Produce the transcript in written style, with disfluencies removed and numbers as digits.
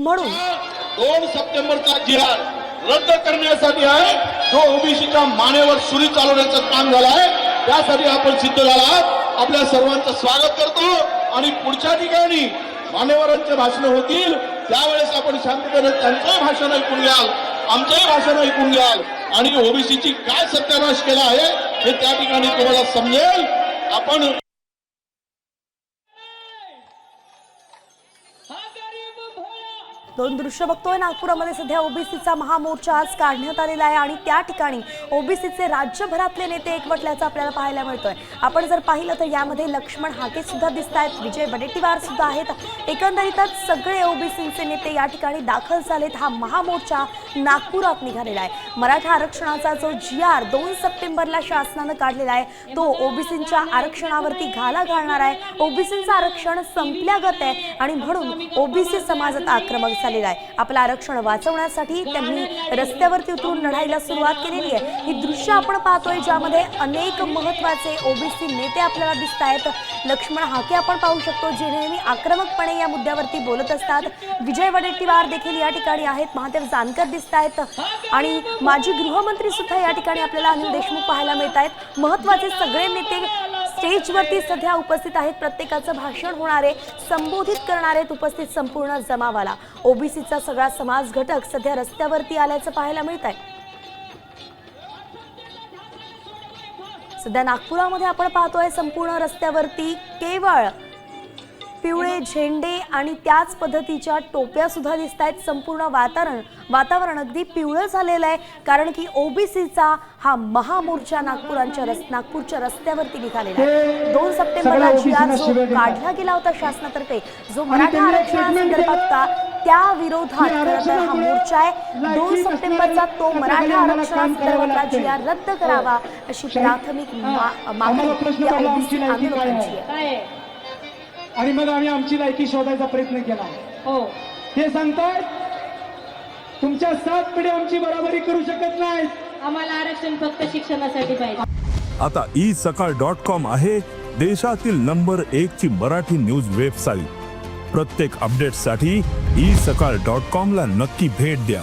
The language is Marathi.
म्हणून 2 सप्टेंबरचा जिहाद रद्द करण्यासाठी आहे, जो ओबीसीच्या मानेवर सुरी चालवण्याचं काम झालं आहे, त्यासाठी आपण सिद्ध झाला आहात। आपल्या सर्वांचं स्वागत करतो आणि पुढच्या ठिकाणी मान्यवरांचे भाषण होतील त्यावेळेस आपण शांततेने त्यांचं भाषण ऐकून घ्याल, आमचंही भाषण ऐकून घ्याल आणि ओबीसीची काय सत्यानाश केला आहे हे त्या ठिकाणी तुम्हाला समजेल। आपण दोन दृश्य बघतोय। नागपुरामध्ये सध्या ओबीसीचा महामोर्चा आज काढण्यात आलेला आहे आणि त्या ठिकाणी ओबीसीचे राज्यभरातले नेते एकवटल्याचं आपल्याला पाहायला मिळतोय। आपण जर पाहिलं तर यामध्ये लक्ष्मण हाके सुद्धा दिसत आहेत, विजय वडेट्टीवार सुद्धा आहेत। एकंदरीतच सगळे ओबीसीचे नेते या ठिकाणी दाखल झालेत। हा महामोर्चा नागपुरात निघालेला आहे। मराठा आरक्षणाचा जो GR 2 सप्टेंबरला शासनाने काढलेला आहे तो ओबीसींच्या आरक्षणावरती घाला घालणार आहे। ओबीसींचं आरक्षण संपल्यागत आहे आणि म्हणून ओबीसी समाजात आक्रमक झालेला आहे। आपलं आरक्षण वाचवण्यासाठी त्यांनी रस्त्यावरती उतरून लढाईला सुरुवात केलेली आहे। ही दृश्य आपण पाहतोय ज्यामध्ये अनेक महत्त्वाचे ओबीसी नेते आपल्याला दिसत आहेत। लक्ष्मण हाके आपण पाहू शकतो जे नेहमी आक्रमकपणे या मुद्द्यावरती बोलत असतात। विजय वडेट्टीवार देखील या ठिकाणी आहेत, महादेव जानकर दिसत आहेत आणि माजी गृहमंत्री सुद्धा या ठिकाणी आपल्याला अनिल देशमुख पाहायला मिळत आहेत। महत्त्वाचे सगळे नेते स्टेजवरती सध्या उपस्थित आहेत। प्रत्येकाचं भाषण होणार आहे, संबोधित करणार आहेत उपस्थित संपूर्ण जमावाला। ओबीसीचा सगळा समाज घटक सध्या रस्त्यावरती आल्याचं पाहायला मिळत आहे। सध्या नागपुरामध्ये आपण पाहतोय संपूर्ण रस्त्यावरती केवळ पिवळे झेंडे आणि त्याच पद्धतीच्या टोप्या सुद्धा दिसत आहेत। संपूर्ण वातावरण अगदी पिवळं झालेलं आहे कारण की ओबीसीचा हा महामोर्चा नागपूरच्या रस्त्यावरती निघालेला आहे। 2 सप्टेंबरला GR जो काढला गेला होता शासनातर्फे, जो मराठा आरक्षणासंदर्भात होता त्या विरोधात खरं हा मोर्चा आहे। 2 सप्टेंबरचा तो मराठा आरक्षणासंदर्भातला GR रद्द करावा अशी प्राथमिक मागणी या ओबीसी आंदोलकांची आहे। आणि मग आम्ही आमची लायकी शोधायचा प्रयत्न केला। हो, ते सांगतात तुमच्या 7 पिढ्या आमची बराबरी करू शकत नाहीत, आम्हाला आरक्षण फक्त शिक्षणासाठी पाहिजे। आता isakal.com आहे देशातील नंबर 1 ची मराठी न्यूज वेबसाईट। प्रत्येक अपडेटसाठी isakal.com ला नक्की भेट द्या।